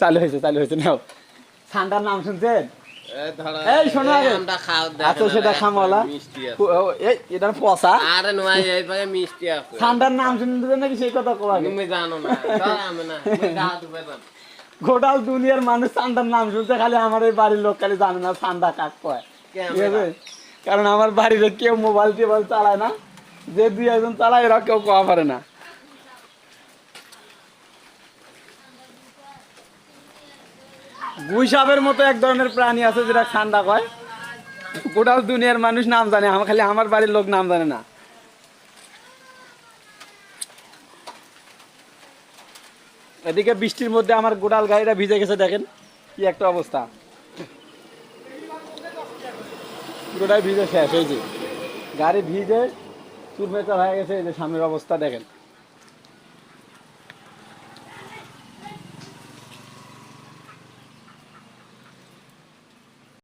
চালু হয়েছে নাও। ঠান্ডার নাম শুনছেন? এই শোনো আগে আচ্ছা সেটা খামলা এই এটা পচা আরে নয় এই ভাগে মিষ্টি আছে ঠান্ডার নাম শুনতে নাকি সেই কথা কোয়া তুমি জানো না দাও আমি না তুমি গা দুবে না গোটাল দুনিয়ার মানুষ ঠান্ডার নাম শুনতে, খালি আমার এই বাড়ির লোক খালি জানে না ঠান্ডা কাক কয়, ঠিক আছে? কারণ আমার বাড়িতে কেউ মোবাইল টোবাইল চালায় না, যে দুই একজন চালায় এরা কেউ কোয়া পারে না। গুইসাপের মতো এক ধরনের প্রাণী আছে যেটা ঠান্ডা কয়, গোটাল দুনিয়ার মানুষ নাম জানে, আমার খালি আমার বাড়ির লোক নাম জানে না। এদিকে বৃষ্টির মধ্যে আমার গোটাল গাড়িটা ভিজে গেছে, দেখেন কি একটা অবস্থা, গোটাই ভিজে শেষ হয়েছে, গাড়ি ভিজে চুরমেচা হয়ে গেছে। এই যে সামনের অবস্থা দেখেন।